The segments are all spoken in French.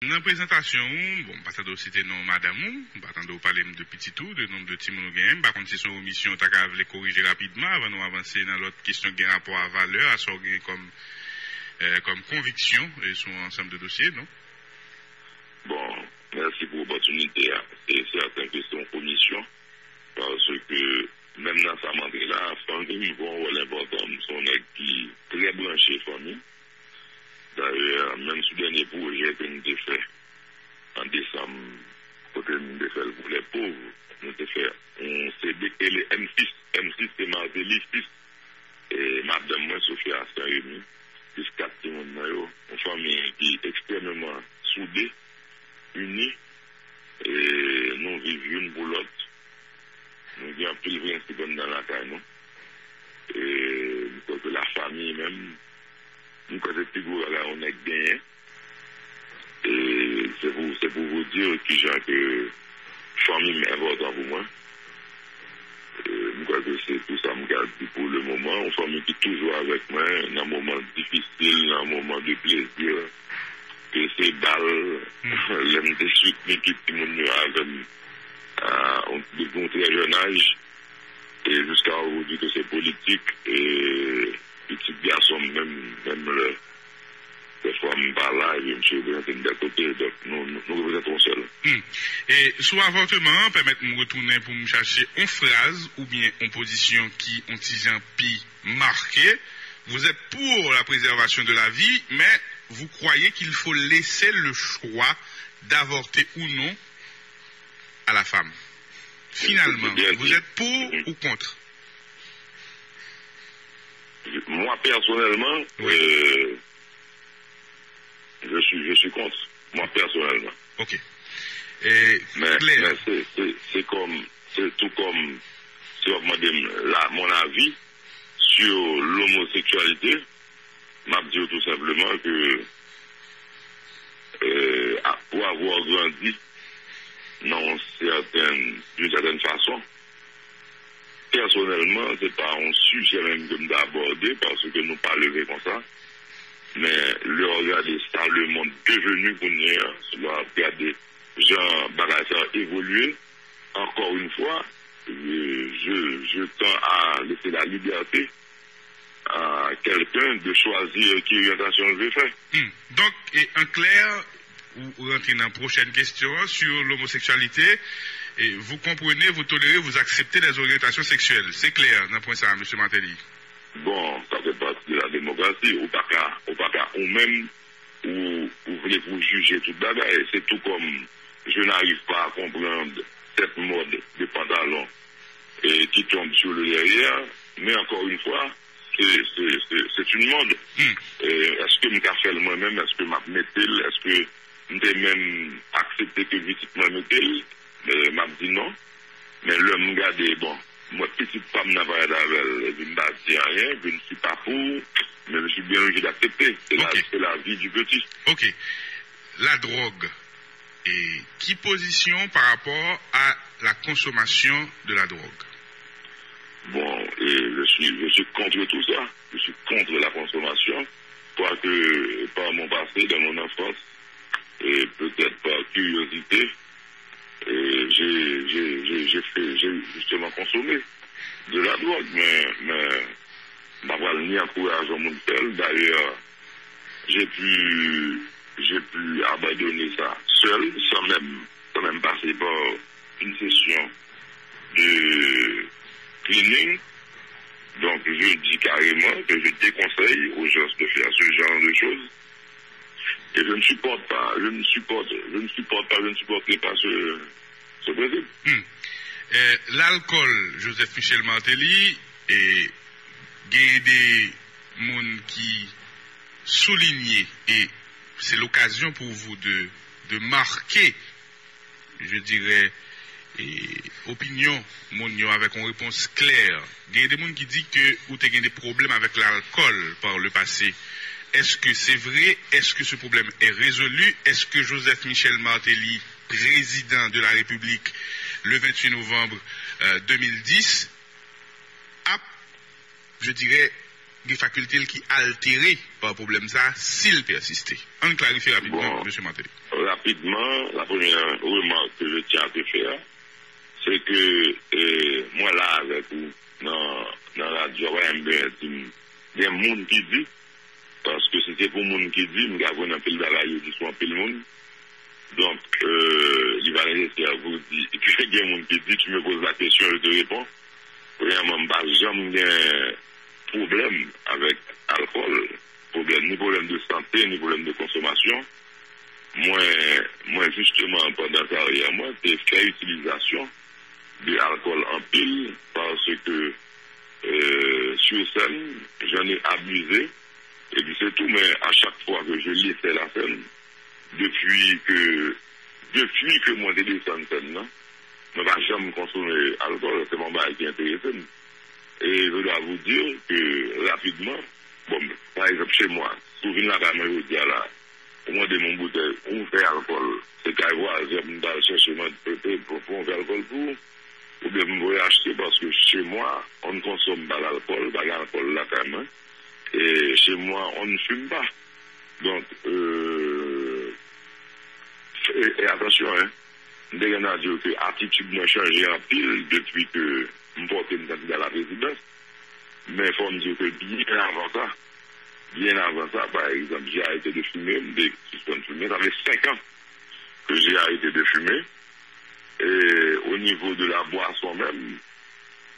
Dans la présentation, bon, pas de citer non madame, pas de parler de petit tout, de nombre de petits monogènes, par contre, c'est son mission, t'as qu'à les corriger rapidement avant de avancer dans l'autre question qui a rapport à valeur, à ce comme conviction et son ensemble de dossiers, non? Bon, merci pour l'opportunité. C'est certain que c'est une commission, parce que même dans sa mandée là, famille vont avoir l'important, son qui très branché famille. D'ailleurs, même sur le dernier projet que nous avons fait en décembre, côté nous avons fait pour les pauvres, nous avons fait un CD et les M6. M6 c'est Martelly 6 et madame moi Sophia Saint-Rémy, plus 4 personnes, une famille qui est extrêmement soudée, unie, et nous vivons une pour l'autre. Nous avons plus de principe dans la caille, non? Et nous crois que la famille même, nous quand c'est plus gros là, on est gagné. Et c'est pour vous dire que famille est important pour moi. Nous crois que c'est tout ça que je dis pour le moment. Une famille qui est toujours avec moi, dans un moment difficile, dans un moment de plaisir. Que c'est balle, l'aime des suites, mais qui tout le monde avec depuis un très jeune âge. Et jusqu'à aujourd'hui que c'est politique. Et petit garçon, même des fois, je parle là, et je me suis d'un côté, donc nous représentons seuls. Et sur avortement, permettez-moi de retourner pour me chercher une phrase ou bien une position qui ont un pi marqué. Vous êtes pour la préservation de la vie, mais vous croyez qu'il faut laisser le choix d'avorter ou non à la femme. Finalement, vous êtes pour ou contre? Moi, personnellement, oui. Je suis contre. Moi, personnellement. Ok. Mais c'est tout comme, si vous demandez mon avis sur l'homosexualité, m'a dit tout simplement que pour avoir grandi d'une certaine façon, personnellement, c'est pas un sujet même que nous aborder parce que nous pas levé comme ça. Mais le regarder ça, le monde devenu qu'on est, regarder Jean Bagassar évoluer, encore une fois, je tends à laisser la liberté à quelqu'un de choisir quelle orientation il veut faire. Donc, en clair, vous rentrez dans la prochaine question sur l'homosexualité. Et vous comprenez, vous tolérez, vous acceptez les orientations sexuelles. C'est clair, dans le point ça, M. Martelly. Bon, ça fait partie de la démocratie. Ou même, vous voulez vous juger tout d'abord. C'est tout comme je n'arrive pas à comprendre cette mode de pantalon qui tombe sur le derrière. Mais encore une fois, c'est une mode. Est-ce que je fais moi-même? Est-ce que je mets-il? Est-ce que je même accepté que je mets-il? M'a dit non, mais l'homme me garde, bon, moi, petite femme n'a pas d'avelle, je ne dis rien, je ne suis pas pour, mais je suis bien obligé d'accepter. C'est la vie du petit. Ok. La drogue. Et qui position par rapport à la consommation de la drogue? Bon, je suis contre tout ça. Je suis contre la consommation, quoique par mon passé, dans mon enfance, et peut-être par curiosité, j'ai justement consommé de la drogue, mais m'avoir ni encouragé mon tel. D'ailleurs, j'ai pu abandonner ça seul, sans même passer par une session de cleaning. Donc, je dis carrément que je déconseille aux gens de faire ce genre de choses. Et je ne supporte pas ce principe. L'alcool, Joseph Michel Martelly, et il y a des gens qui soulignent, et c'est l'occasion pour vous de marquer, je dirais, opinion, avec une réponse claire. Il y a des gens qui disent que vous avez des problèmes avec l'alcool par le passé. Est-ce que c'est vrai? Est-ce que ce problème est résolu? Est-ce que Joseph Michel Martelly, président de la République le 28 novembre 2010, a, je dirais, des facultés qui altérées par le problème ça, s'il persistait. On clarifie rapidement, M. Martelly. Rapidement, la première remarque que je tiens à te faire, c'est que moi là, avec vous, dans la radio, il y a un monde qui dit, parce que c'était pour le monde qui dit, nous avons un peu de bagaille qui sont un peu le monde. Donc, il va rester à vous dire, il y a un monde qui dit, tu me poses la question, je te réponds. Vraiment, j'ai un problème avec l'alcool, ni problème de santé, ni problème de consommation. Moi justement, pendant ta carrière, moi, j'ai fait utilisation de l'alcool en pile parce que sur scène, j'en ai abusé. Et puis c'est tout, mais à chaque fois que je laissais la scène, depuis que moi j'ai descendu scène, là, je ne vais jamais consommer l'alcool, c'est mon bail qui est intéressant. Et je dois vous dire que rapidement, bon, par exemple chez moi, souvenez la caméra, je dis là, au moins de mon bouteille, on fait alcool. C'est qu'à voir, j'aime chercher pour faire alcool pour, ou bien me voulez acheter parce que chez moi, on ne consomme pas l'alcool, pas l'alcool là quand même. Et chez moi, on ne fume pas. Donc, et attention, hein, dès qu'on a dit que l'attitude m'a changé en pile depuis que je me portais une candidat à la présidence. Mais il faut me dire que bien avant ça, par exemple, j'ai arrêté de fumer, ça fait 5 ans que j'ai arrêté de fumer. Et au niveau de la boisson même,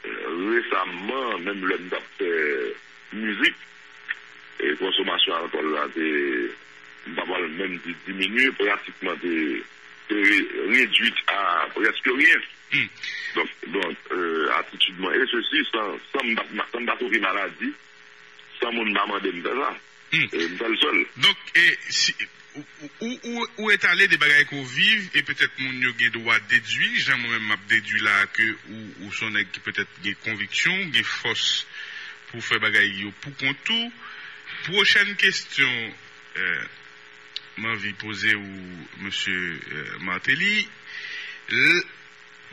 récemment, même le fait musique et consommation d'alcool là, même diminué, pratiquement réduite à presque rien. Donc attitudement, et ceci sans me battre une maladie, sans mon maman de me ça. Et me le seul. Donc, où est allé des bagages qu'on vive et peut-être mon yoga doit déduire, j'ai moi-même m'a déduit là que ou son qui peut-être des convictions, des forces pour faire bagages pour contour. Prochaine question, m'envie poser ou monsieur Martelly, le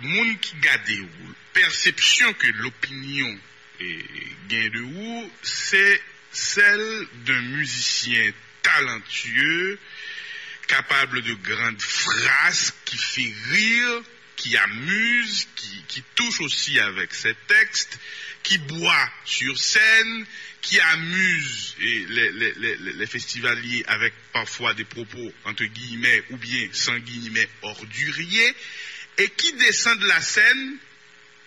monde qui garde ou perception que l'opinion gagne de ou, c'est celle d'un musicien talentueux, capable de grandes phrases, qui fait rire, qui amuse, qui touche aussi avec ses textes, qui boit sur scène, qui amuse les festivaliers avec parfois des propos entre guillemets ou bien sans guillemets orduriers, et qui descend de la scène,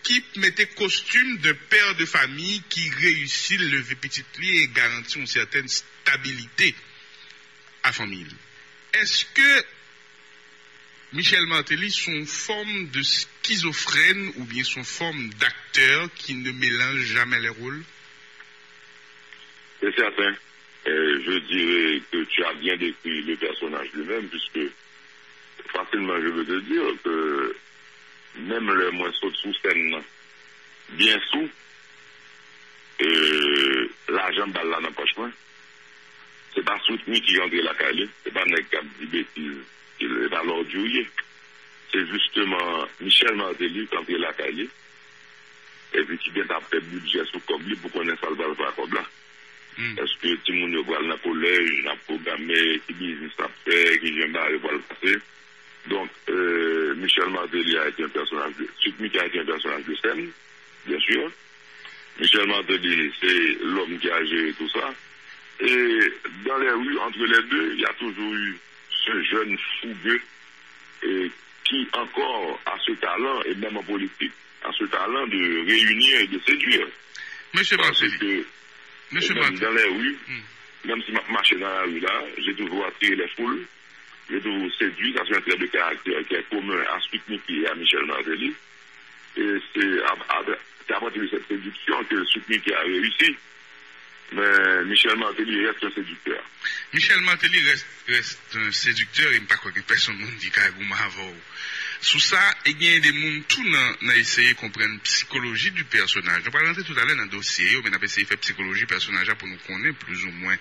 qui mettait costume de père de famille qui réussit le lever petit lit et garantit une certaine stabilité à la famille. Est-ce que Michel Martelly son forme de schizophrène ou bien son forme d'acteur qui ne mélange jamais les rôles? C'est certain. Je dirais que tu as bien décrit le personnage lui-même, puisque facilement je veux te dire que même le moins saute sous scène, bien sous, l'argent balle là dans la poche, c'est pas soutenu qui entre la calée, c'est pas nèg qui dit bêtises, il est pas l'ordurier. C'est justement Michel Martelly qui entre la calée, et puis qui vient taper budget sous Kobli pour qu'on ait ça le balle par Kobla. Est-ce que tout le monde voit dans le collège, dans le programme, qui business a fait, qui vient de voir le passé. Donc, Michel Martelly a été un personnage qui a été un personnage de scène, bien sûr. Michel Martelly, c'est l'homme qui a géré tout ça. Et dans les rues, entre les deux, il y a toujours eu ce jeune fougueux qui encore a ce talent, et même en politique, a ce talent de réunir et de séduire. Monsieur Martelly. Même dans les rues, même si je marche dans la rue là, j'ai toujours attiré les foules. J'ai toujours séduit, ça c'est un trait de caractère qui est commun à Sputnik et à Michel Martelly. Et c'est à partir de cette séduction que Sputnik a réussi. Mais Michel Martelly reste un séducteur. Michel Martelly reste un séducteur, et pas quoi que personne ne dit qu'il y a sous ça, il y a des gens tout n'a essayé de comprendre la psychologie du personnage. On va rentrer tout à l'heure dans le dossier, mais on a essayé de faire psychologie du personnage pour nous connaître plus ou moins.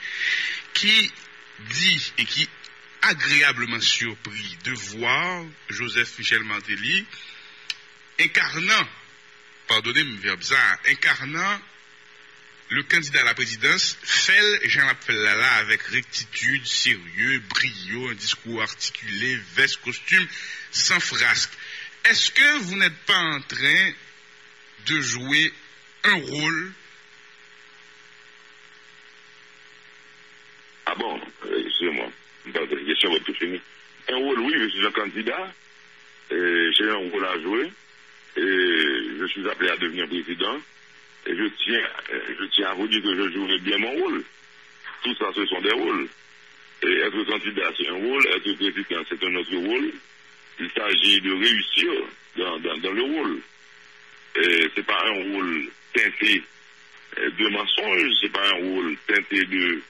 Qui dit et qui agréablement surpris de voir Joseph Michel Martelly incarnant, pardonnez-moi le verbe ça, incarnant le candidat à la présidence fait Jean l'appelle là avec rectitude, sérieux, brio, un discours articulé, veste, costume, sans frasque. Est-ce que vous n'êtes pas en train de jouer un rôle? Ah bon, excusez-moi, une question va tout finir. Un rôle, oui, je suis un candidat, j'ai un rôle à jouer, et je suis appelé à devenir président, et je tiens à vous dire que je jouerai bien mon rôle. Tout ça, ce sont des rôles. Et être candidat, c'est un rôle, être président, c'est un autre rôle. Il s'agit de réussir dans le rôle. Et c'est pas un rôle teinté de mensonges, c'est pas un rôle teinté de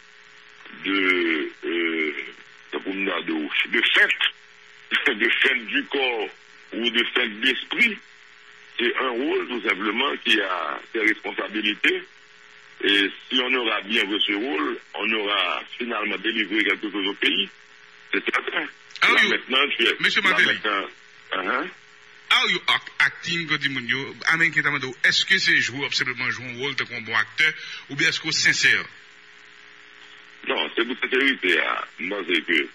fête du corps ou de fête d'esprit. C'est un rôle tout simplement qui a ses responsabilités. Et si on aura bien vu ce rôle, on aura finalement délivré quelque chose au pays. C'est certain. Là, maintenant, Monsieur Martelly, how you acting, est-ce que c'est jouer simplement jouer un rôle de un bon acteur ou bien est-ce que c'est sincère? Non, c'est pour sincérité. Moi, c'est que,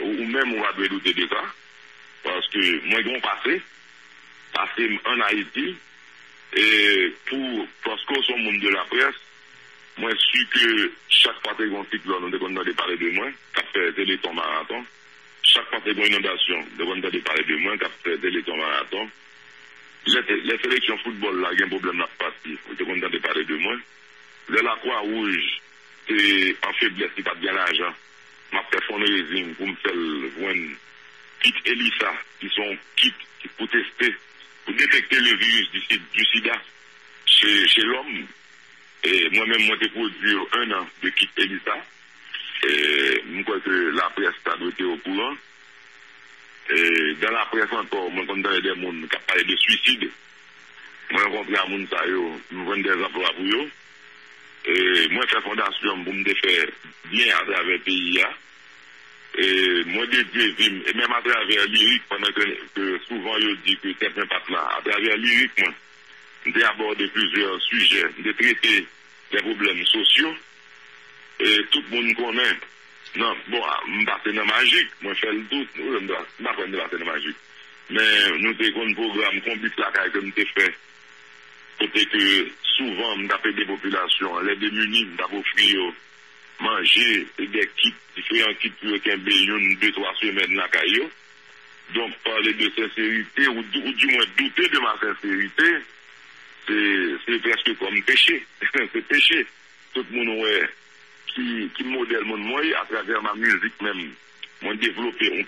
ou même on va douter de ça, parce que moi, ils vont passer en Haïti, et parce qu'on est au monde de la presse, moi, je suis que chaque fois qu'il y a un cyclone, on devrait parler de moi, qui a fait téléthon marathon. Chaque fois qu'il y a une inondation, on devrait parler de moi, qui a fait téléthon marathon. Les sélections football, là, il y a un problème là, parti, on devrait parler de moi. La Croix-Rouge, c'est en faiblesse, c'est pas bien l'argent. Ma fait fundraising pour me faire une kit ELISA, qui sont kits pour tester, pour détecter le virus du sida chez l'homme. Et moi-même, moi, j'ai produit 1 an de kit ELISA. Et je crois que la presse a été au courant. Et dans la presse encore, moi, quand j'ai des gens qui ont parlé de suicide, moi, j'ai rencontré un monde, je vends des emplois pour eux. Et moi, je fais fondation pour me faire bien à travers le pays. Et moi, et même à travers lyrique, pendant que souvent, je dis que certains partent là, à travers lyrique, moi, j'ai abordé plusieurs sujets, de traiter des problèmes sociaux. Et tout le monde connaît. Non, bon, je suis dans magique, moi, je fais le doute, je ne suis pas dans magique. Mais nous avons un programme compliqué que nous avons fait. Côté que souvent, nous avons des populations, les démunis, nous avons offert manger des kits, différents kits pour qu'un bélion, 2-3 semaines là, caillou. Donc, parler de sincérité, ou du moins douter de ma sincérité, c'est presque comme péché. C'est péché. Tout le monde, ouais, qui modèle mon moi, à travers ma musique même, m'ont développé un